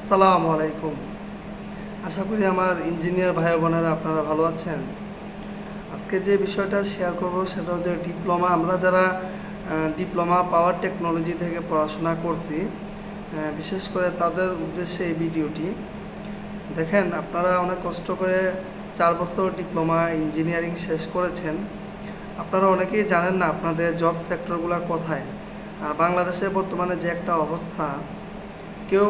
আসসালামু আলাইকুম। আশা করি আমার ইঞ্জিনিয়ার ভাই বোনেরা আপনারা ভালো আছেন। আজকে যে বিষয়টা শেয়ার করব সেটা হচ্ছে ডিপ্লোমা। আমরা যারা ডিপ্লোমা পাওয়ার টেকনোলজি থেকে পড়াশোনা করছি, বিশেষ করে তাদের উদ্দেশ্যে এই ভিডিওটি। দেখেন, আপনারা অনেক কষ্ট করে 4 বছর ডিপ্লোমা ইঞ্জিনিয়ারিং শেষ করেছেন। আপনারা অনেকেই জানেন না আপনাদের জব সেক্টরগুলো কোথায়। আর বাংলাদেশে বর্তমানে যে একটা অবস্থা, কেউ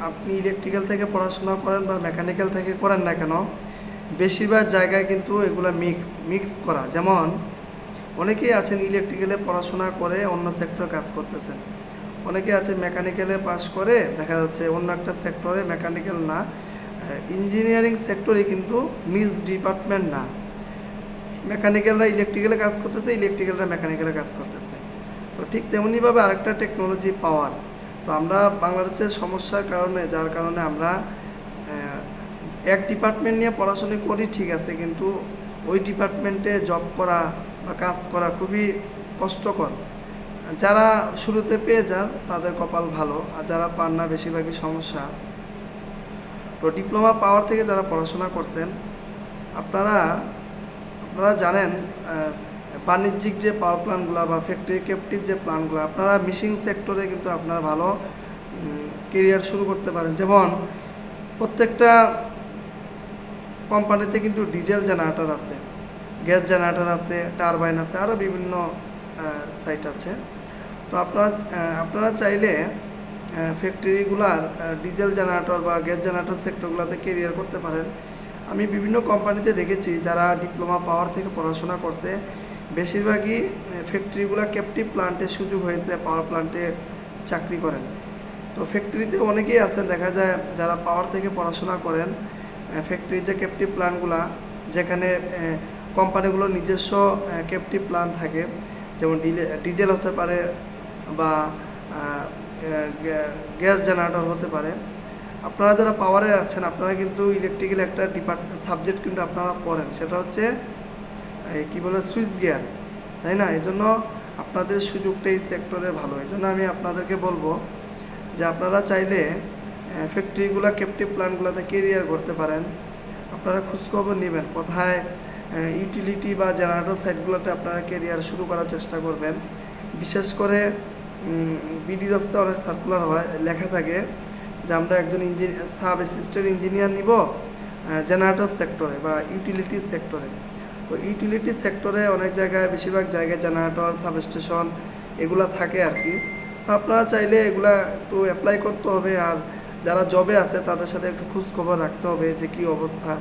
আপনি ইলেকট্রিক্যাল থেকে পড়াশোনা করেন বা মেকানিক্যাল থেকে করেন না কেন, বেশিরভাগ জায়গায় কিন্তু এগুলো মিক্স করা। যেমন অনেকেই আছেন ইলেকট্রিক্যালে পড়াশোনা করে অন্য সেক্টরে কাজ করতেছেন, অনেকে আছে মেকানিক্যালে পাশ করে দেখা যাচ্ছে অন্য একটা সেক্টরে, মেকানিক্যাল না, ইঞ্জিনিয়ারিং সেক্টরে কিন্তু নিজ ডিপার্টমেন্ট না। মেকানিক্যালরা ইলেকট্রিক্যালে কাজ করতেছে, ইলেকট্রিক্যালরা মেকানিক্যালে কাজ করতেছে। তো ঠিক তেমনিভাবে আরেকটা টেকনোলজি পাওয়ার। তো আমরা বাংলাদেশের সমস্যার কারণে, যার কারণে আমরা এক ডিপার্টমেন্ট নিয়ে পড়াশোনা করি ঠিক আছে, কিন্তু ওই ডিপার্টমেন্টে জব করা বা কাজ করা খুবই কষ্টকর। যারা শুরুতে পেয়ে যান তাদের কপাল ভালো, আর যারা পান না বেশিরভাগই সমস্যা। তো ডিপ্লোমা পাওয়ার থেকে যারা পড়াশোনা করছেন, আপনারা জানেন বাণিজ্যিক যে পাওয়ার প্ল্যান্টগুলো বা ফ্যাক্টরি ক্যাপটিভ যে প্ল্যান্টগুলো, আপনারা মিশিং সেক্টরে কিন্তু আপনারা ভালো কেরিয়ার শুরু করতে পারেন। যেমন প্রত্যেকটা কোম্পানিতে কিন্তু ডিজেল জেনারেটর আছে, গ্যাস জেনারেটর আছে, টারবাইন আছে, আরও বিভিন্ন সাইট আছে। তো আপনারা চাইলে ফ্যাক্টরিগুলার ডিজেল জেনারেটর বা গ্যাস জেনারেটর সেক্টরগুলোতে কেরিয়ার করতে পারেন। আমি বিভিন্ন কোম্পানিতে দেখেছি যারা ডিপ্লোমা পাওয়ার থেকে পড়াশোনা করছে, বেশিরভাগই ফ্যাক্টরিগুলো ক্যাপটিভ প্ল্যান্টে সুযোগ হয়েছে, পাওয়ার প্ল্যান্টে চাকরি করেন। তো ফ্যাক্টরিতে অনেকেই আছেন দেখা যায় যারা পাওয়ার থেকে পড়াশোনা করেন, ফ্যাক্টরির যে ক্যাপটিভ প্ল্যান্টগুলা, যেখানে কোম্পানিগুলোর নিজস্ব ক্যাপটিভ প্ল্যান্ট থাকে, যেমন ডিজেল হতে পারে বা গ্যাস জেনারেটর হতে পারে। আপনারা যারা পাওয়ারে আছেন, আপনারা কিন্তু ইলেকট্রিক্যাল একটা সাবজেক্ট কিন্তু আপনারা পড়েন, সেটা হচ্ছে কি বলে সুইচ গিয়ার, তাই না? এই জন্য আপনাদের সুযোগটা এই সেক্টরে ভালো। এই জন্য আমি আপনাদেরকে বলবো যে আপনারা চাইলে ফ্যাক্টরিগুলো ক্যাপটিভ প্ল্যান্টগুলোতে কেরিয়ার করতে পারেন। আপনারা খোঁজখবর নেবেন কোথায় ইউটিলিটি বা জেনারেটর সাইটগুলোতে আপনারা কেরিয়ার শুরু করার চেষ্টা করবেন। বিশেষ করে বিডি জবসে অনেক সার্কুলার হয়, লেখা থাকে যে আমরা একজন সাব অ্যাসিস্ট্যান্ট ইঞ্জিনিয়ার নিব জেনারেটর সেক্টরে বা ইউটিলিটি সেক্টরে। তো ইউটিলিটি সেক্টরে অনেক জায়গায়, বেশিরভাগ জায়গায় জেনারেটর, সাবস্টেশন এগুলা থাকে আর কি। তো আপনারা চাইলে এগুলা একটু অ্যাপ্লাই করতে হবে, আর যারা জবে আছে তাদের সাথে একটু খোঁজ খবর রাখতে হবে যে কী অবস্থা,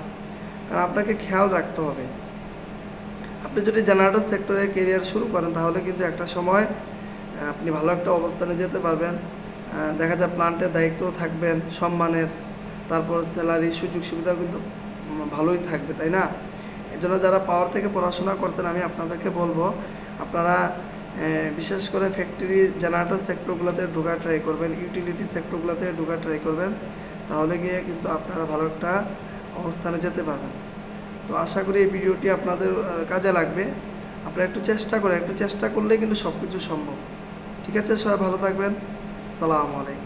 কারণ আপনাকে খেয়াল রাখতে হবে। আপনি যদি জেনারেটর সেক্টরে কেরিয়ার শুরু করেন তাহলে কিন্তু একটা সময় আপনি ভালো একটা অবস্থানে যেতে পারবেন। দেখা যায় প্ল্যান্টের দায়িত্বও থাকবেন সম্মানের, তারপর স্যালারি সুযোগ সুবিধাও কিন্তু ভালোই থাকবে, তাই না? এজন্য যারা পাওয়ার থেকে পড়াশোনা করছেন, আমি আপনাদেরকে বলবো আপনারা বিশেষ করে ফ্যাক্টরি জেনারেটর সেক্টরগুলোতে ঢোকার ট্রাই করবেন, ইউটিলিটি সেক্টরগুলোতে ঢোকার ট্রাই করবেন, তাহলে গিয়ে কিন্তু আপনারা ভালো একটা অবস্থানে যেতে পারবেন। তো আশা করি এই ভিডিওটি আপনাদের কাজে লাগবে। আপনারা একটু চেষ্টা করলেই কিন্তু সব কিছু সম্ভব। ঠিক আছে, সবাই ভালো থাকবেন। আসসালামু আলাইকুম।